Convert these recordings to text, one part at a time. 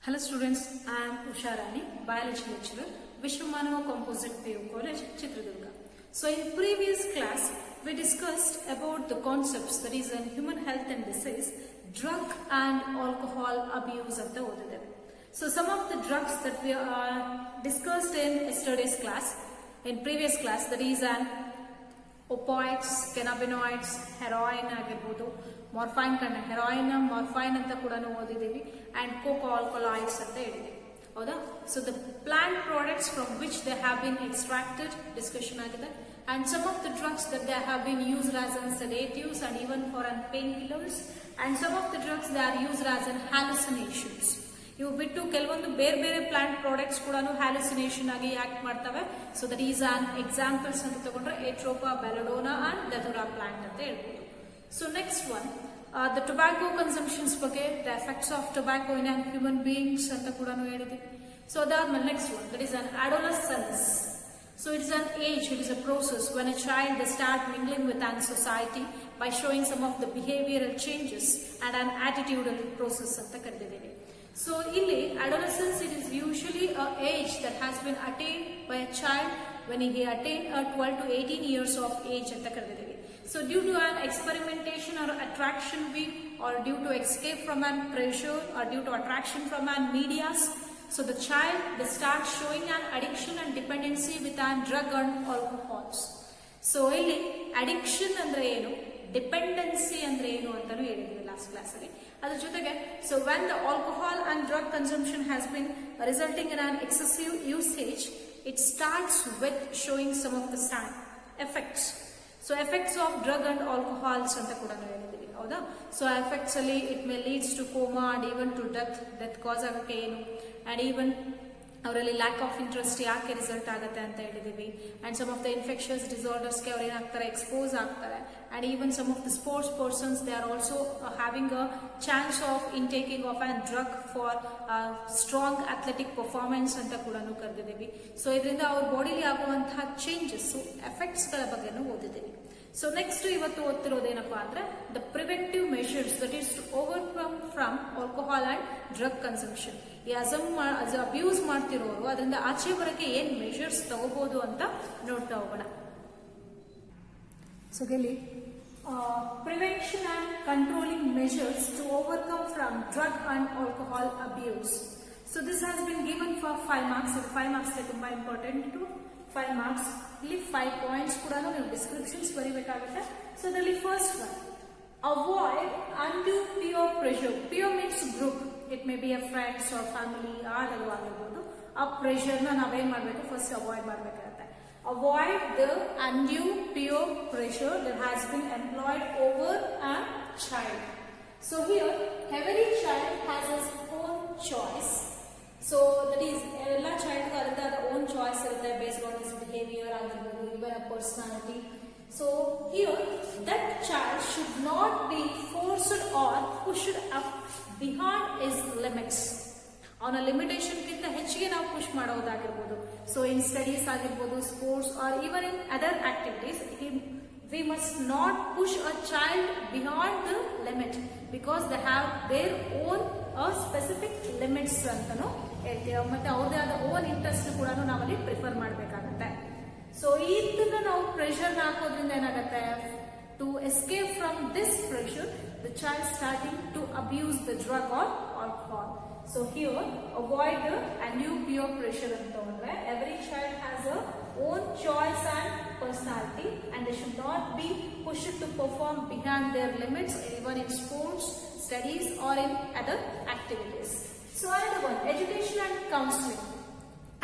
Hello students, I am Usha Rani, biology lecturer, Vishwamanava Composite PU College, Chitradurga. So in previous class, we discussed about the concepts that is in human health and disease, drug and alcohol abuse at the odide. So some of the drugs that we discussed in yesterday's class, in previous class, that is an opioids, cannabinoids, heroin ಆಗಿರ್ಬೋದು, morphine ಕಂಡ heroin, morphine ಅಂತ ಕೂಡ ಓದಿದ್ದೀವಿ, and coca alkaloids ಅಂತ ಹೇಳಿದ್ದೀವಿ. ಹೌದಾ? So the plant products from which they have been extracted discussion ಆಗಿದೆ, and some of the drugs that they have been used as an sedatives and even for painkillers, and some of the drugs they are used as an hallucinations. ಇವು ಬಿಟ್ಟು ಕೆಲವೊಂದು ಬೇರೆ ಬೇರೆ plant products ಕೂಡ hallucination ಆಗಿ act ಮಾಡ್ತವೆ. So that is an examples ಅಂತ ತಗೊಂಡ್ರೆ atropa, belladonna and datura plant ಅಂತ ಹೇಳ್ಬೋದು. So next one the tobacco consumptions ಬಗ್ಗೆ, the effects of tobacco in on human beings ಅಂತ ಕೂಡ ಹೇಳಿದ್ವಿ. ಸೊ ಅದಾದ್ಮೇಲೆ next one that is an adolescence. So it is an age, it is a process when a child they start mingling with an society by showing some of the behavioral changes and an attitudinal process anta karidideve. So illi adolescence, it is usually a age that has been attained by a child when he attained 12 to 18 years of age anta karidideve. So due to an experimentation or attraction weak, or due to escape from an pressure, or due to attraction from an medias, so the child they start showing an addiction and dependency with an drug and alcohols. So ಇಲ್ಲಿ addiction ಅಂದ್ರೆ ಏನು, dependency ಅಂದ್ರೆ ಏನು ಅಂತಾನು ಹೇಳಿದ್ವಿ last class ಅಲ್ಲಿ. ಅದರ ಜೊತೆಗೆ so when the alcohol and drug consumption has been resulting in an excessive usage, it starts with showing some of the effects. So effects of drug and alcohols ಅಂತ ಕೂಡ ಹೇಳಿದ್ವಿ. ಹೌದಾ? ಸೊ ಎಫೆಕ್ಟ್ಸ್ ಅಲ್ಲಿ it may leads to coma and even to death cause ಆಗಕ್ಕೆ ಏನು, and even ಅವರಲ್ಲಿ lack of interest ಯಾಕೆ result ಆಗುತ್ತೆ ಅಂತ ಹೇಳಿದೀವಿ. And some of the infections ಡಿಸಾರ್ಡರ್ಸ್ಗೆ ಅವ್ರು ಏನಾಗ್ತಾರೆ, ಎಕ್ಸ್ಪೋಸ್ ಆಗ್ತಾರೆ. And even some of the sports persons they are also having a chance of intaking of an drug for strong athletic performance ಅಂತ ಕೂಡ ಕರೆದಿದ್ದೀವಿ. ಸೊ ಇದರಿಂದ ಅವ್ರ ಬಾಡಿಲಿ ಆಗುವಂತಹ ಚೇಂಜಸ್, ಎಫೆಕ್ಟ್ಸ್ ಗಳ ಬಗ್ಗೆನೂ ಓದಿದ್ದೀವಿ. ಸೊ ನೆಕ್ಸ್ಟ್ ಇವತ್ತು ಓದ್ತಿರೋದೇನಪ್ಪಾ ಅಂದ್ರೆ the preventive measures that is to overcome from alcohol and drug consumption. ಈ ಅಬ್ಯೂಸ್ ಮಾಡ್ತಿರೋರು ಅದರಿಂದ ಆಚೆ ಬರಕ್ಕೆ ಏನ್ ಮೆಷರ್ಸ್ ತಗೋಬಹುದು ಅಂತ ನೋಡ್ತಾ ಹೋಗೋಣ. ಸೊ ಇಲ್ಲಿ prevention and controlling measures to overcome from drug and alcohol abuse. So this has been given for 5 marks. 5 marks ತುಂಬಾ ಇಂಪಾರ್ಟೆಂಟ್. 5 marks. ಇಲ್ಲಿ 5 points ಕೂಡ ನೀವು ಡಿಸ್ಕ್ರಿಪ್ಷನ್ಸ್ ಬರೀಬೇಕಾಗುತ್ತೆ. ಸೊ ಅದರಲ್ಲಿ first one, avoid undue peer pressure. Peer means group. It may be a friends or family ಆದರೂ ಆಗಿರ್ಬೋದು. ಆ ಪ್ರೆಷರ್ನ ನಾವೇನ್ ಮಾಡಬೇಕು, ಫಸ್ಟ್ ಅವಾಯ್ಡ್ ಮಾಡಬೇಕಾಗುತ್ತೆ. Avoid the undue peer pressure that has been employed over a child. So here every child has his own choice. So that is ಎಲ್ಲ child ಅದರ own choice ಇರುತ್ತೆ based on his behaviour ಆಗಿರ್ಬೋದು, even a personality. So here that child should not be forced or pushed up beyond his limits. ಅವನ limitation ಗಿಂತ ಹೆಚ್ಚಿಗೆ ನಾವು push ಮಾಡೋದಾಗಿರ್ಬೋದು. So in studies ಆಗಿರ್ಬೋದು, sports or even in other activities, we must not push a child beyond the limit because they have their own specific limits ಅಂತನೂ ಹೇಳ್ತೀವಿ. ಮತ್ತೆ ಅವ್ರದೇ ಆದ ಓನ್ ಇಂಟ್ರೆಸ್ಟ್ ಕೂಡ ನಾವಲ್ಲಿ ಪ್ರಿಫರ್ ಮಾಡಬೇಕಾಗತ್ತೆ. ಸೊ ಇದನ್ನ ನಾವು ಪ್ರೆಷರ್ ಹಾಕೋದ್ರಿಂದ ಏನಾಗುತ್ತೆ, to escape from this pressure the child starting to abuse the drug or alcohol. So here avoid the undue peer pressure ಅಂತ ಅಂದ್ರೆ every child has a own choice and personality, and they should not be pushed to perform beyond their limits even in sports, studies or in other activities. So another one, education and counseling.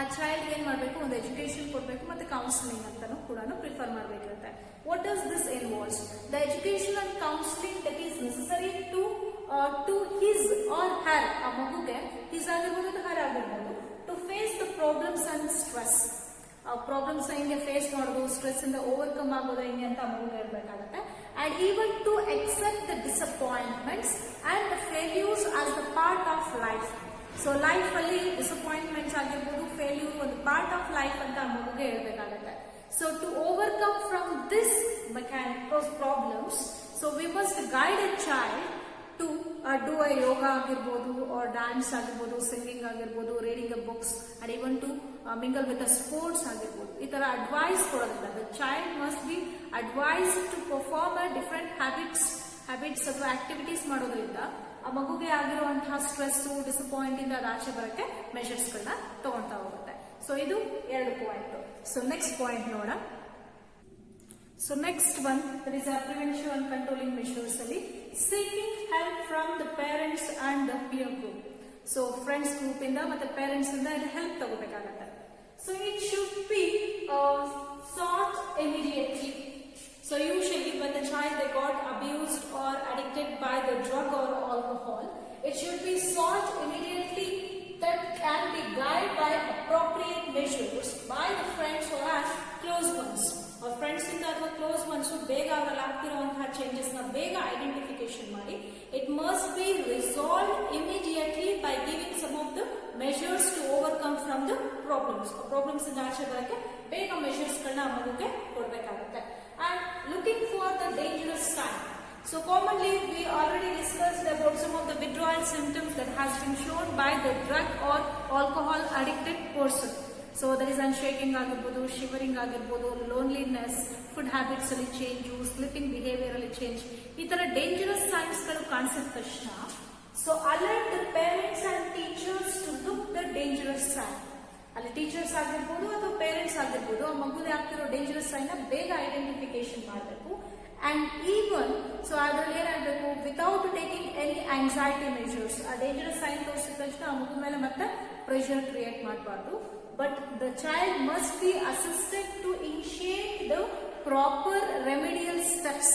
A child ಏನ್ ಮಾಡಬೇಕು, ಒಂದು education ಕೊಡಬೇಕು ಮತ್ತೆ counselling ಅಂತಾನು ಕೂಡ prefer ಮಾಡಬೇಕಿರುತ್ತೆ. What does this involves? The education and counselling that is necessary to his or her, ಆ ಮಗುಗೆ ಹಿಸ್ ಆಗಿರ್ಬೋದು ಹರ್ ಆಗಿರ್ಬೋದು, to face the problems and stress. Problems ಹೆಂಗೆ ಫೇಸ್ ಮಾಡೋದು, ಸ್ಟ್ರೆಸ್ ಇಂದ ಓವರ್ಕಮ್ ಆಗೋದು ಹೆಂಗೆ ಅಂತ ಮಗುಗೆ ಹೇಳ್ಬೇಕಾಗತ್ತೆ. And even to accept the disappointments and the failures as the part of life. So life ಅಲ್ಲಿ ಡಿಸಪಾಯಿಂಟ್ಮೆಂಟ್ಸ್ ಆಗಿರ್ಬೋದು, ಫೇಲ್ಯೂರ್ ಒಂದು ಪಾರ್ಟ್ ಆಫ್ ಲೈಫ್ ಅಂತ ಮಗುಗೆ ಹೇಳ್ಬೇಕಾಗತ್ತೆ. So to overcome from this problems, so we must guide a child to do a yoga ಆಗಿರ್ಬೋದು or dance ಆಗಿರ್ಬೋದು, singing ಆಗಿರ್ಬೋದು, reading a books and even to mingle with the sports ಆಗಿರ್ಬೋದು. ಈ ತರ advice ಕೊಡೋದ್ರಿಂದ the child must be advised to perform a different habits ಅಥವಾ activities ಮಾಡೋದ್ರಿಂದ ಆ ಮಗುಗೆ ಆಗಿರುವಂತಹ ಸ್ಟ್ರೆಸ್, ಡಿಸಪಾಯಿಂಟ್ ಇಂದ ಆಚೆ ಬರಕ್ಕೆ ಮೆಷರ್ಸ್ ಗಳನ್ನ ತಗೊಳ್ತಾ ಹೋಗುತ್ತೆ. ಸೊ ಇದು 2 ಪಾಯಿಂಟ್. ಸೊ ನೆಕ್ಸ್ಟ್ ಪಾಯಿಂಟ್ ನೋಡೋಣ. So next one, there is a prevention and controlling measures ಅಲ್ಲಿ seeking help from the parents and the peer group. So friends group ಇಂದ ಮತ್ತೆ parents ಇಂದ ಇದು help ತಗೋಬೇಕಾಗುತ್ತೆ. So it should be sought immediately. So usually when the child they got abused or addicted by the drug or alcohol, it should be sought immediately that can be guided by appropriate measures by the friends or as close ones. ಅವ್ರ friends ಇಂದ ಅಥವಾ close once ಬೇಗ ಅವರಲ್ಲಿ ಆಗ್ತಿರುವಂತಹ changes ನ ಬೇಗ identification ಮಾಡಿ it must be resolve immediately by giving some of the measures to overcome from the problems ಇಂದ ಆಚೆ ಬರಕ್ಕೆ ಬೇಗ ಮೆಷರ್ಸ್ ಗಳನ್ನ ಮಗುಗೆ ಕೊಡಬೇಕಾಗುತ್ತೆ. And looking for the dangerous sign. So commonly we already discussed about some of the withdrawal symptoms that has been shown by the drug or alcohol addicted person. So there is shaking ಆಗಿರ್ಬೋದು, shivering ಆಗಿರ್ಬೋದು, loneliness, food habits ಅಲ್ಲಿ change, sleeping behaviour ಅಲ್ಲಿ change, ಈ ತರ dangerous signs ಗಳು ಕಾಣಿಸಿದ ತಕ್ಷಣ so alert the parents and teachers to look the dangerous sign. ಅಲ್ಲಿ ಟೀಚರ್ಸ್ ಆಗಿರ್ಬೋದು ಅಥವಾ ಪೇರೆಂಟ್ಸ್ ಆಗಿರ್ಬೋದು ಆ ಮಗುದೇ ಆಗ್ತಿರೋ ಡೇಂಜರಸ್ ಸೈನ್ ನ ಬೇಗ ಐಡೆಂಟಿಫಿಕೇಶನ್ ಮಾಡಬೇಕು. ಅಂಡ್ ಈವನ್ ಸೊ ಅದ್ರಲ್ಲಿ ಏನಾಗಬೇಕು, without taking any anxiety measures. ಆ ಡೇಂಜರಸ್ ಸೈನ್ ತೋರಿಸಿದ ತಕ್ಷಣ ಆ ಮಗು ಮೇಲೆ ಮತ್ತೆ ಪ್ರೆಷರ್ ಕ್ರಿಯೇಟ್ ಮಾಡಬಾರ್ದು. But the child must be assisted to initiate the proper remedial steps.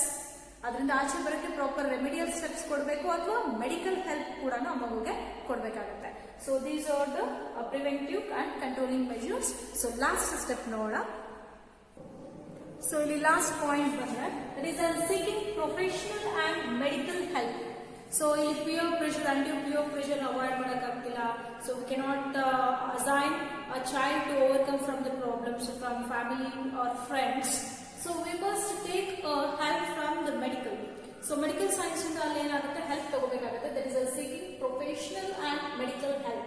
ಅದರಿಂದ ಆಚೆ ಬರಕ್ಕೆ ಪ್ರಾಪರ್ ರೆಮಿಡಿಯಲ್ ಸ್ಟೆಪ್ಸ್ ಕೊಡಬೇಕು ಅಥವಾ ಮೆಡಿಕಲ್ ಹೆಲ್ಪ್ ಕೂಡ ಆ ಮಗುಗೆ ಕೊಡಬೇಕಾಗುತ್ತೆ. So these are the preventive and controlling measures. So last step ನೋಡೋಣ. ಸೊ ಇಲ್ಲಿ ಲಾಸ್ಟ್ ಪಾಯಿಂಟ್ ಬಂದ್ರೆ it is seeking professional and medical help. So ಇಲ್ಲಿ peer pressure, undue peer pressure avoid ಮಾಡೋಕ್ಕಾಗ್ತಿಲ್ಲ. So we cannot assign a child to overcome from the problems from family or friends. So we must take help from the medical. So medical science ಇಂದ ಅಲ್ಲಿ ಏನಾಗುತ್ತೆ, help ತಗೋಬೇಕಾಗುತ್ತೆ. There is a seeking professional and medical help.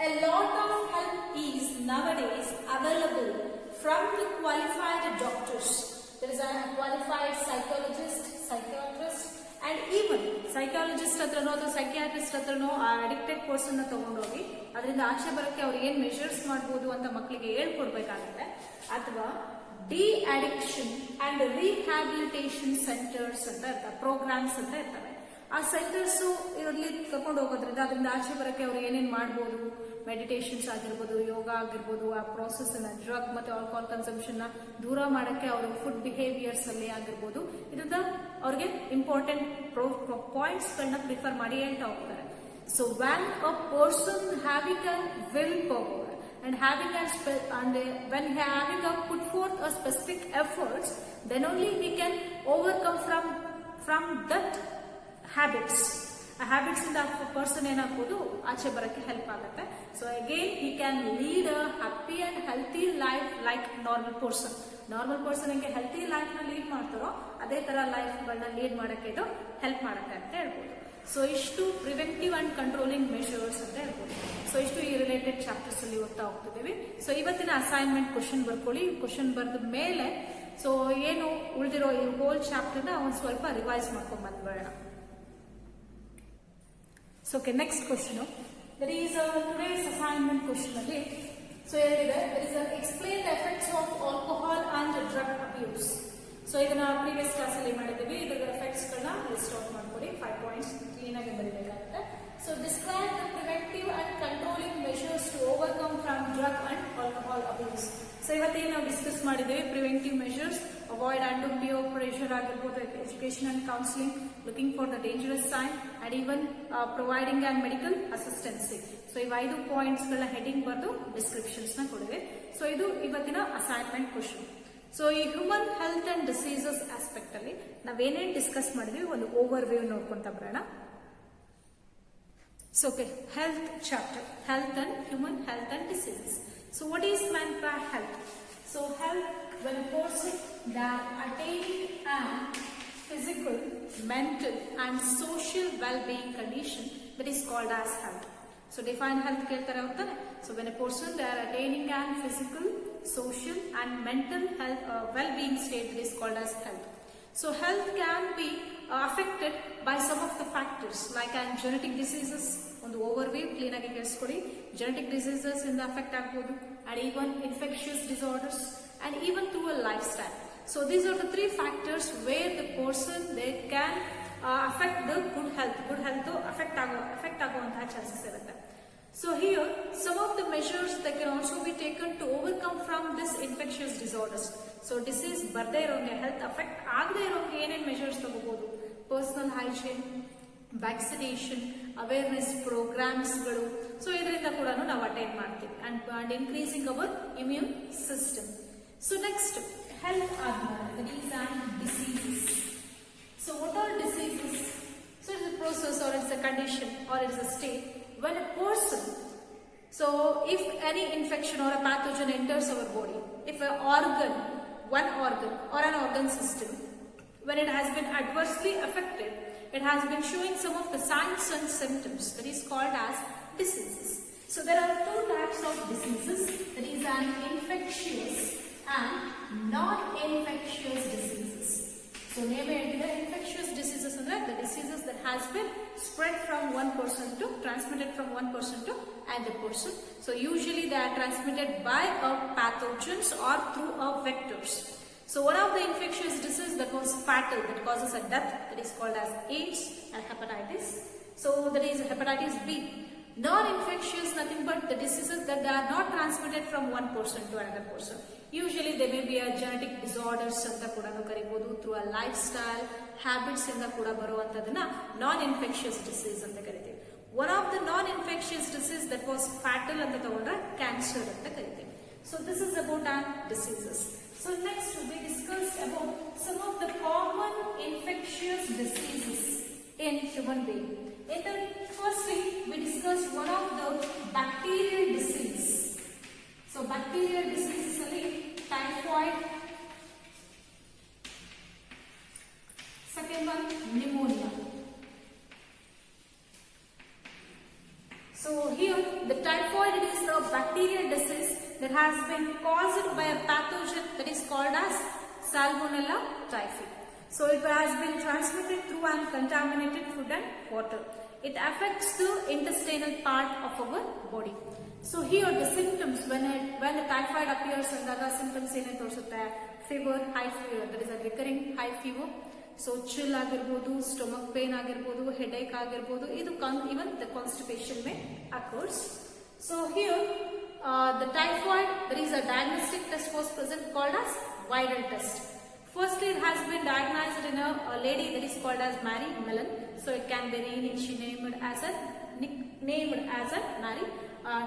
A lot of help is nowadays available from the qualified doctors. There is a qualified psychologist, psychiatrist, and even psychologist ಹತ್ರನೋ ಅಥವಾ psychiatrist ಹತ್ರನೋ ಆ addicted person ನ ತಗೊಂಡೋಗಿ ಅದರಿಂದ ಆಚೆ ಬರಕ್ಕೆ ಅವ್ರು ಏನ್ ಮೆಷರ್ಸ್ ಮಾಡಬಹುದು ಅಂತ ಮಕ್ಕಳಿಗೆ ಹೇಳ್ಕೊಡ್ಬೇಕಾಗುತ್ತೆ. ಅಥವಾ de addiction and rehabilitation centres ಅಂತ ಇರ್ತವೆ, ಪ್ರೋಗ್ರಾಮ್ಸ್ ಅಂತ ಇರ್ತವೆ. ಆ ಸೆಂಟರ್ಸ್ ಇರಲ್ಲಿ ಕರ್ಕೊಂಡು ಹೋಗೋದ್ರಿಂದ ಅದರಿಂದ ಆಚೆ ಬರಕ್ಕೆ ಅವ್ರು ಏನೇನ್ ಮಾಡ್ಬೋದು, ಮೆಡಿಟೇಷನ್ಸ್ ಆಗಿರ್ಬೋದು, ಯೋಗ ಆಗಿರ್ಬೋದು, ಆ ಪ್ರೋಸೆಸ್ ಅನ್ನ ಡ್ರಗ್ ಮತ್ತೆ ಆಲ್ಕೋಹಾಲ್ ಕನ್ಸಂಪ್ಷನ್ ನ ದೂರ ಮಾಡಕ್ಕೆ ಅವರು ಫುಡ್ ಬಿಹೇವಿಯರ್ಸ್ ಅಲ್ಲಿ ಆಗಿರ್ಬೋದು, ಇದರಿಂದ ಅವ್ರಿಗೆ ಇಂಪಾರ್ಟೆಂಟ್ ಪಾಯಿಂಟ್ಸ್ ಗಳನ್ನ ಪ್ರಿಫರ್ ಮಾಡಿ ಹೇಳ್ತಾ ಹೋಗ್ತಾರೆ. So van a person having a will power and when having a put forth a specific efforts, then only he can overcome from that habits. ಆ ಹ್ಯಾಬಿಟ್ಸ್ ಇಂದ ಪರ್ಸನ್ ಏನಾಗ್ಬೋದು ಆಚೆ ಬರಕ್ಕೆ ಹೆಲ್ಪ್ ಆಗುತ್ತೆ. So again he can lead a happy and healthy life like normal person. Normal person ಹೆಂಗೆ healthy life ನ lead ಮಾಡ್ತಾರೋ ಅದೇ ತರ ಲೈಫ್ ಗಳನ್ನ ಲೀಡ್ ಮಾಡಕ್ಕೆ ಇದು ಹೆಲ್ಪ್ ಮಾಡುತ್ತೆ ಅಂತ ಹೇಳ್ಬೋದು. ಸೊ ಇಷ್ಟು ಪ್ರಿವೆಂಟಿವ್ ಅಂಡ್ ಕಂಟ್ರೋಲಿಂಗ್ ಮೆಷರ್ಸ್ ಅಂತ ಹೇಳ್ಬೋದು. ಸೊ ಇಷ್ಟು ಈ ರಿಲೇಟೆಡ್ ಚಾಪ್ಟರ್ಸ್ ಅಲ್ಲಿ ಓದ್ತಾ ಹೋಗ್ತಿದ್ದೀವಿ. ಸೊ ಇವತ್ತಿನ ಅಸೈನ್ಮೆಂಟ್ ಕ್ವಶನ್ ಬರ್ಕೊಳ್ಳಿ. ಕ್ವಶನ್ ಬರೆದ ಮೇಲೆ ಸೊ ಏನು ಉಳಿದಿರೋ ಈ ಹೋಲ್ ಚಾಪ್ಟರ್ ನ ಒಂದ್ ಸ್ವಲ್ಪ ರಿವೈಸ್ ಮಾಡ್ಕೊಂಡ್ ಬಂದ್ಬೇಡ. So okay, next question. There is today's assignment question ಅಲ್ಲಿ. So there is explain the effects of alcohol and drug abuse. So ಇದನ್ನ ಪ್ರೀವಿಯಸ್ ಕ್ಲಾಸ್ ಅಲ್ಲಿ ಮಾಡಿದ್ದೀವಿ. ಇದರ ಎಫೆಕ್ಟ್ಸ್ ಗಳನ್ನ ಲಿಸ್ಟ್ ಔಟ್ ಮಾಡ್ಕೊಳ್ಳಿ. 5 ಪಾಯಿಂಟ್ಸ್ ಕ್ಲೀನ್ ಆಗಿ ಬರೀಬೇಕಾಗುತ್ತೆ. So describe the preventive and controlling measures to overcome from drug and alcohol abuse. So ಇವತ್ತೇನು ನಾವು discuss ಮಾಡಿದ್ದೀವಿ, preventive measures, avoid and peer pressure ಆಗಿರ್ಬೋದು, education and counselling, looking for the dangerous sign and even providing and medical assistance. So ಈ 5 points ಗಳ heading ಬರೆದು descriptions ನ ಕೊಡಿವೆ. So ಇದು ಇವತ್ತಿನ ಅಸೈನ್ಮೆಂಟ್ ಕ್ವಶನ್. ಸೊ ಈ human health and diseases aspect ಅಲ್ಲಿ ನಾವೇನೇನ್ discuss ಮಾಡಿದ್ವಿ ಒಂದು ಓವರ್ ವ್ಯೂ ನೋಡ್ಕೊಂತ ಬರೋಣ. So okay, health chapter, health and human health and diseases. So what is meant by health? So health, when a person that attaining and physical, mental and social well-being condition that is called as health. So define health ಕೇಳ್ತಾರೆ ಅಂತಾನೆ. So when a person they are attaining an physical, social and mental health well-being state that is called as health. So health can be affected by some of the factors like genetic diseases. ಒಂದು overview clean ಆಗಿ ಕೇಳಿಸ್ಕೊಳ್ಳಿ. Genetic diseases ಇಂದ affect ಆಗಬಹುದು and even infectious disorders and even through a lifestyle. So these are the three factors where the person they can affect the good health affect ಆಗುವಂತಹ chances ಇರುತ್ತೆ. So here some of the measures that can also be taken to overcome from this infectious disorders. So disease ಬರ್ದೇ ಇರೋಂಗೆ health affect ಆಗದೇ ಇರೋಂಗೆ ಏನೇನು measures ತಗೋಬಹುದು? Personal hygiene, vaccination, awareness programs ಗಳು. So ಇದರಿಂದ ಕೂಡ ನಾವು ಅಟೈನ್ ಮಾಡ್ತೀವಿ and increasing our immune system. So next health abnormalities and diseases. So what are diseases? So it's a process or it's a condition or it's a state when a person, so if any infection or a pathogen enters our body, if one organ or an organ system, when it has been adversely affected, it has been showing some of the signs and symptoms that is called as diseases. So there are two types of diseases, that is an infectious and non-infectious diseases. So name it infectious diseases and the diseases that has been spread from one person to transmitted from one person to another person. So usually they are transmitted by pathogens or through vectors. So one of the infectious diseases that was fatal, that causes a death, that is called as AIDS and hepatitis. So that is hepatitis B. Non-infectious, nothing but the diseases that they are not transmitted from one person to another person. Usually there may be a genetic disorders anta kuda karibodi, through a lifestyle habits inda kuda baruvanthadana non-infectious disease anta kariteve. One of the non-infectious disease that was fatal anta tagondra cancer anta kariteve. So this is about our diseases. So next we discussed about some of the common infectious diseases in human being. And then firstly we discussed one of the bacterial disease. So bacterial diseases are typhoid, second one pneumonia. So here the typhoid is a bacterial disease that has been caused by a pathogen that is called as Salmonella typhi. So it has been transmitted through contaminated food and water. It affects the intestinal part of our body. So here the symptoms when the typhoid appears and the symptoms ene torsutte, fever, high fever, that is a recurring high fever. So chill agirbodu, stomach pain agirbodu, headache agirbodu, even the constipation may occurs. So here the typhoid, there is a diagnostic test was present called as viral test. Firstly, it has been diagnosed in a lady that is called as Mary Mellon. So it can be named as a Mary.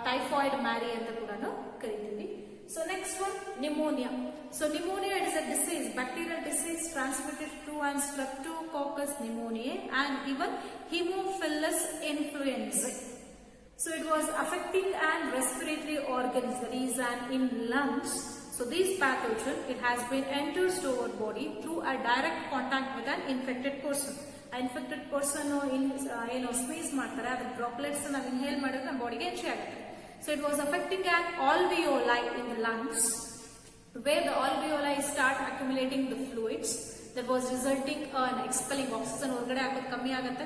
Typhoid Mary anta kuda karitivi. So next one pneumonia. So pneumonia is a disease, bacterial disease transmitted through Streptococcus pneumoniae and even Haemophilus influenzae. So it was affecting respiratory organs, that is in lungs. So this pathogen, it has been enters to our body through a direct contact with an infected person. Infected person sneeze ಮಾಡ್ತಾರೆ, ಅದರ droplets ನಾವು inhale ಮಾಡಿದ್ರೆ ನಮ್ಮ ಬಾಡಿಗೆ entry ಆಗುತ್ತೆ. So it was affecting an alveoli in the lungs, where the alveoli start accumulating the fluids that was resulting in expelling oxygen ಹೊರಗಡೆ ಹಾಕೋದು ಕಮ್ಮಿ ಆಗುತ್ತೆ.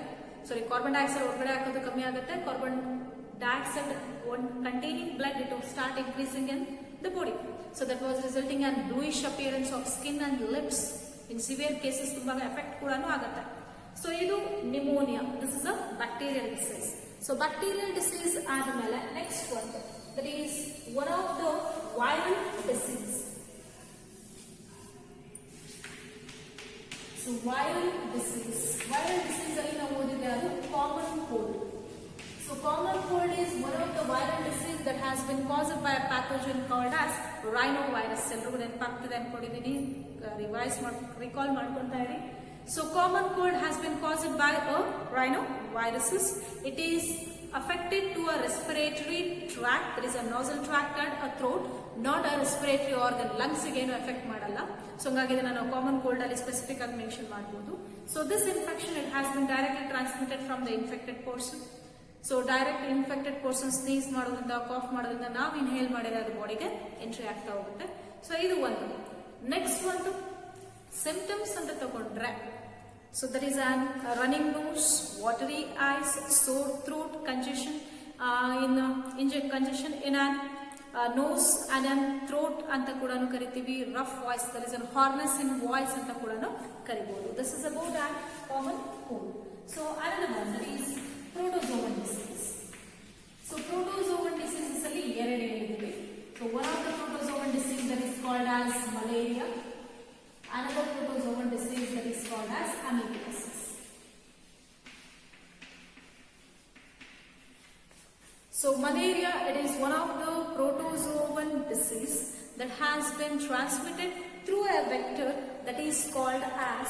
Carbon dioxide ಹೊರಗಡೆ ಹಾಕೋದು ಕಮ್ಮಿ ಆಗುತ್ತೆ. Carbon dioxide containing blood, it will start increasing in the body. So that was resulting in bluish appearance of skin and lips. In severe cases ತುಂಬಾ effect ಕೂಡ ಆಗುತ್ತೆ. So idu pneumonia, this is a bacterial disease. So bacterial disease admele next one, that is one of the viral disease. So viral disease alli ನಾವು ಓದಿದ್ರೆ ಅದು common cold. So common cold is one of the viral disease that has been caused by a pathogen called as rhinovirus. ಎಲ್ಲರಿಗೂ ನೆನಪಾಗ್ತದೆ ಅನ್ಕೊಂಡಿದ್ದೀನಿ, recall ಮಾಡ್ಕೊಂತಾ ಇರಿ. So common cold has been caused by a rhinoviruses. It is affected to a respiratory tract, there is a nasal tract and a throat, not a respiratory organ. Lungs ಏನು affect ಮಾಡಲ್ಲ. So ಹಂಗಾಗಿ ಇದನ್ನ ನಾವು common cold ಅಲ್ಲಿ specific ಆಗಿ mention ಮಾಡಬಹುದು. So this infection, it has been directly transmitted from the infected person. So direct infected person sneeze ಮಾಡೋದ್ರಿಂದ, calf ಮಾಡೋದ್ರಿಂದ ನಾವು ಇನ್ಹೇಲ್ ಮಾಡಿದ್ರೆ ಅದು ಬಾಡಿಗೆ ಎಂಟ್ರಿ ಆಗ್ತಾ ಹೋಗುತ್ತೆ. ಸೊ ಇದು ಒಂದು. ನೆಕ್ಸ್ಟ್ ಒಂದು ಸಿಂಪ್ಟಮ್ಸ್ ಅಂತ ತಗೊಂಡ್ರೆ, so there is a running nose, watery eyes, sore throat, congestion congestion in an nose and an throat anta kudanu kariತೀವಿ. rough voice, there is a hoarseness in voice anta kudanu kariಬಹುದು. This is about a common cold. So another one, that is protozoan disease. So protozoan diseases ಅಲ್ಲಿ ಎರಡು ಹೇಳಿದ್ವಿ. So one of the protozoan disease that is called as malaria. Another protozoan disease that is called as Amiviasis. So malaria, it is one of the protozoan disease that has been transmitted through a vector that is called as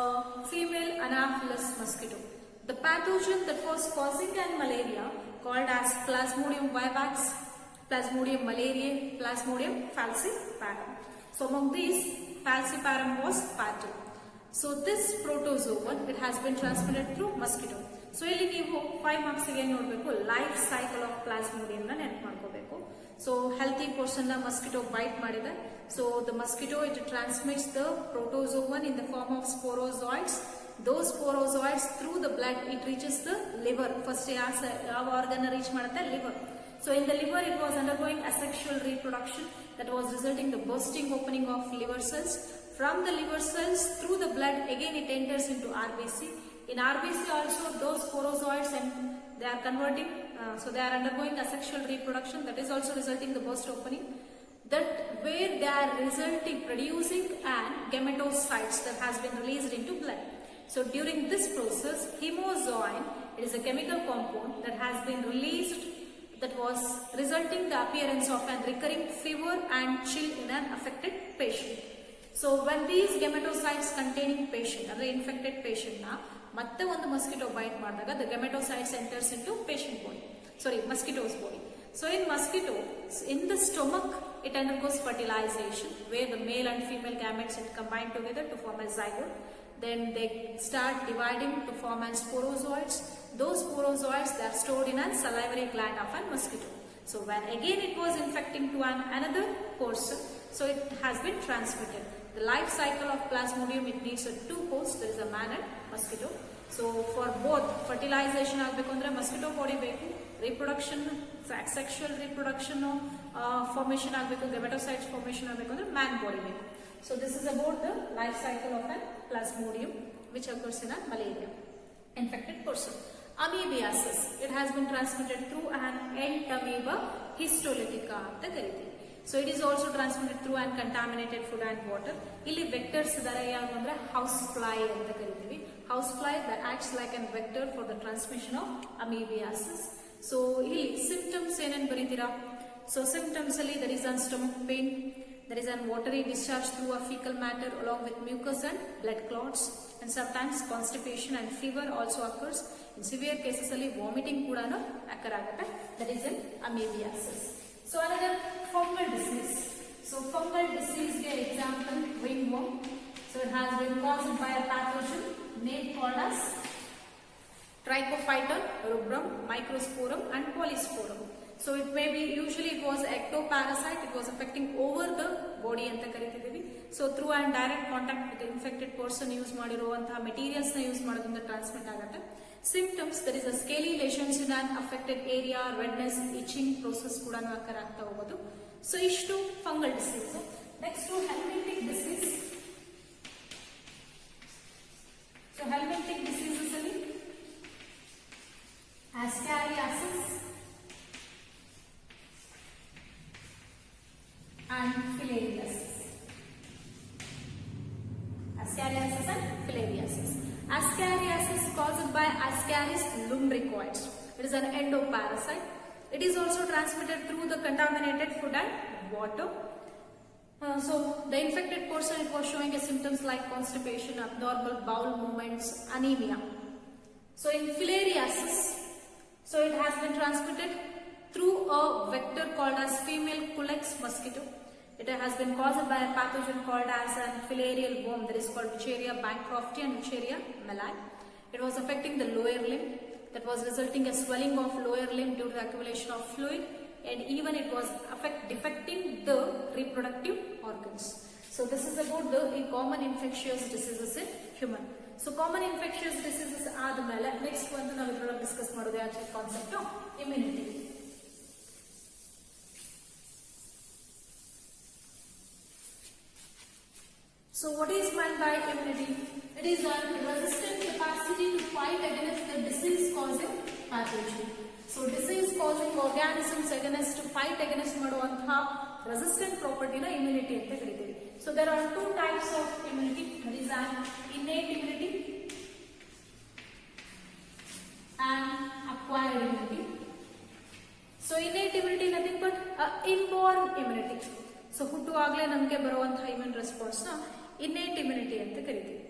a female anopheles mosquito. The pathogen that was causing an malaria called as Plasmodium vivax, Plasmodium malariae, Plasmodium falciparum. So among these, falciparum was PART-10. So this protozoan, it has been transmitted through mosquito. So ಇಲ್ಲಿ ನೀವು 5 marks ಗೆ ನೋಡಬೇಕು, life cycle of plasmodium ನ ನೆನಪು ಮಾಡ್ಕೋಬೇಕು. So healthy person ನ mosquito bite ಮಾಡಿದೆ. So the mosquito, it transmits the protozoan in the form of sporozoids. Those sporozoids through the blood, it reaches the liver. First ಯಾವ organ reach ಮಾಡುತ್ತೆ? Liver. So in the liver, it was undergoing asexual reproduction that was resulting the bursting opening of liver cells. From the liver cells through the blood, again it enters into RBC. In RBC also, those sporozoids, and they are converting, so they are undergoing asexual reproduction, that is also resulting the burst opening. That where they are resulting, producing an gametocytes that has been released into blood. So during this process, hemozoin, it is a chemical compound that has been released, that was resulting the appearance of an recurring fever and chill in an affected patient. So when these gametocytes containing patient, or the infected patient na ಮತ್ತೆ ಒಂದು mosquito bite ಮಾಡಿದಾಗ the gametocytes enters into patient body, mosquito's body. So in mosquito, in the stomach, it undergoes fertilization where the male and female gametes combine together to form a zygote. Then they start dividing to form as sporozoids. Those sporozoids, they are stored in a salivary gland of a mosquito. So when again it was infecting to another person, so it has been transmitted. The life cycle of Plasmodium, it needs two hosts. There is a man and mosquito. So for both fertilization agbeku andre mosquito body beku, reproduction, sexual reproduction formation agbeku, gametocytes formation agbeku andre man body beku. So this is about the life cycle of a Plasmodium which occurs in a malaria infected person. Amiviasis, it has been transmitted through an entamoeba histolytica anta kariti. So it is also transmitted through an contaminated food and water. Illi vectors idare yavu andre house fly anta karitivi. House fly that acts like a vector for the transmission of Amiviasis. So illi symptoms enen baritira. So symptoms alli there is a stomach pain, there is a watery discharge through a fecal matter along with mucus and blood clots, and sometimes constipation and fever also occurs. In severe cases alli vomiting kuda occur agutte. That is an Amiviasis. So another fungal disease. So fungal disease ge example ringworm. So it has been caused by a pathogen name called as Trichophyton, rubrum, microsporum and polysporum. So it may be, usually it was ectoparasite, it was affecting over the body anta karitidivi. So through and direct contact with the infected person use ಮಾಡಿರುವಂತಹ materials na use ಮಾಡೋದ್ರಿಂದ transmit ಆಗುತ್ತೆ. Symptoms, there is a scaly lesions in an affected area, redness, itching process ಕೂಡ occur ಆಗ್ತಾ ಹೋಗೋದು. So ಇಷ್ಟು fungal disease. Next to helminthic disease. So helminthic diseases ಅಲ್ಲಿ Ascariasis and filariasis. Ascariasis and filariasis. Ascariasis caused by Ascaris lumbricoides. It is an endoparasite. It is also transmitted through the contaminated food and water. So the infected person, it was showing symptoms like constipation, abnormal bowel movements, anemia. So in filariasis, So it has been transmitted through a vector called as female Culex mosquito. It has been caused by a pathogen called as an filarial worm that is called Wucheria bancrofti and Wucheria melai. It was affecting the lower limb, that was resulting a swelling of lower limb due to the accumulation of fluid, and even it was defecting the reproductive organs. So this is about the common infectious diseases in human. So common infectious diseases ಆದಮೇಲೆ next ಒಂದು ನಾವು ಇದರೊಳಗೆ discuss ಮಾಡೋದು ಯಾವ concept immunity. So what is meant by immunity? It is a resistant capacity to fight against the disease causing pathogen. So disease causing organisms against to fight against ಮಾಡುವಂತಹ resistant property na immunity ಅಂತ ಕರೀತೀವಿ. So there are two types of immunity. There is an innate immunity and acquired immunity. So innate immunity nothing but inborn immunity. So ಹುಟ್ಟುವಾಗಲೇ ನಮಗೆ ಬರುವಂತಹ immune response na innate immunity ಅಂತ ಕರೀತೀವಿ.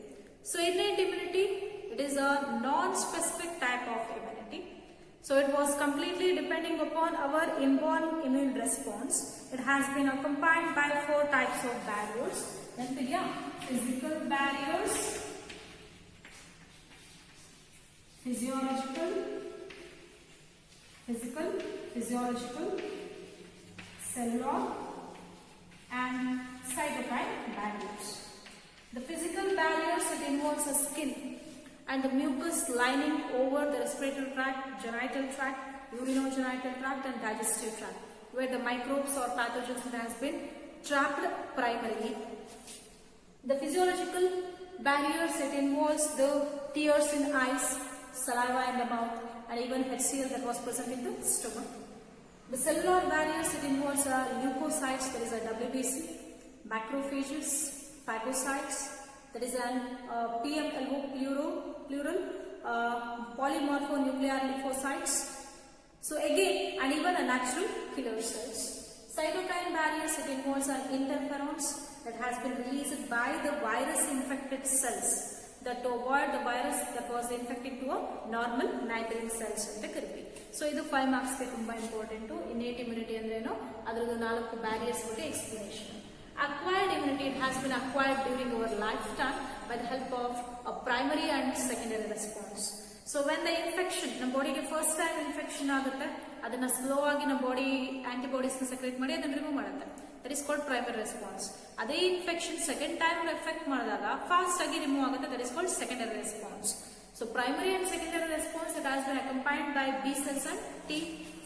So innate immunity, it is a non-specific type of immunity. So it was completely depending upon our inborn immune response. It has been accompanied by 4 types of barriers. Then physical barriers, physiological, cellular, and cytokine barriers. The physical barriers, it involves the skin and the mucus lining over the respiratory tract, genital tract, urinogenital tract and digestive tract, where the microbes or pathogens has been trapped primarily. The physiological barriers, it involves the tears in eyes, saliva in the mouth, and even HCl that was present in the stomach. The cellular barriers, it involves leukocytes, that is a WBC, macrophages, phagocytes, that is an PMLO plural, polymorphonuclear lymphocytes. So again, and even a natural killer cells. Cytokine barriers, it involves interferons that has been released by the virus infected cells that to avoid the virus that was infecting to a normal neighboring cells anta kariti. So idu 5 marks ge tumba important. Innate immunity andre eno adradu 4 barriers ಬಗ್ಗೆ explanation. Acquired immunity, it has been acquired during our lifetime by the help of a primary and secondary response. So when the infection, ನಮ್ಮ ಬಾಡಿಗೆ first time infection ಆಗುತ್ತೆ, ಅದನ್ನ slow ಆಗಿ ನಮ್ಮ body antibodies ನ secret ಮಾಡಿ ಅದನ್ನ ರಿಮೂವ್ ಮಾಡುತ್ತೆ. That is called primary response. ಅದೇ ಇನ್ಫೆಕ್ಷನ್ ಸೆಕೆಂಡ್ ಟೈಮ್ ಎಫೆಕ್ಟ್ ಮಾಡಿದಾಗ ಫಾಸ್ಟ್ ಆಗಿ ರಿಮೂವ್ ಆಗುತ್ತೆ. That is called secondary response. So primary and secondary response, it has been accompanied by B cells and T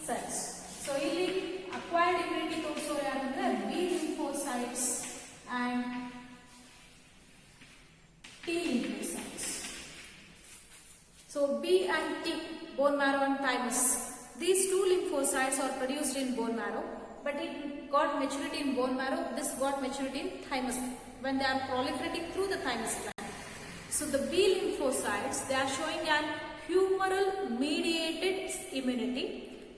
cells. So ಇಲ್ಲಿ acquired immunity ತೋರಿಸೋರು ಯಾರಂದ್ರೆ B lymphocytes and T lymphocytes. So B and T, bone marrow and thymus. These 2 lymphocytes are produced in bone marrow, but it got maturity in bone marrow. This got maturity in thymus when they are proliferating through the thymus gland. So the B lymphocytes, they are showing an humoral mediated immunity.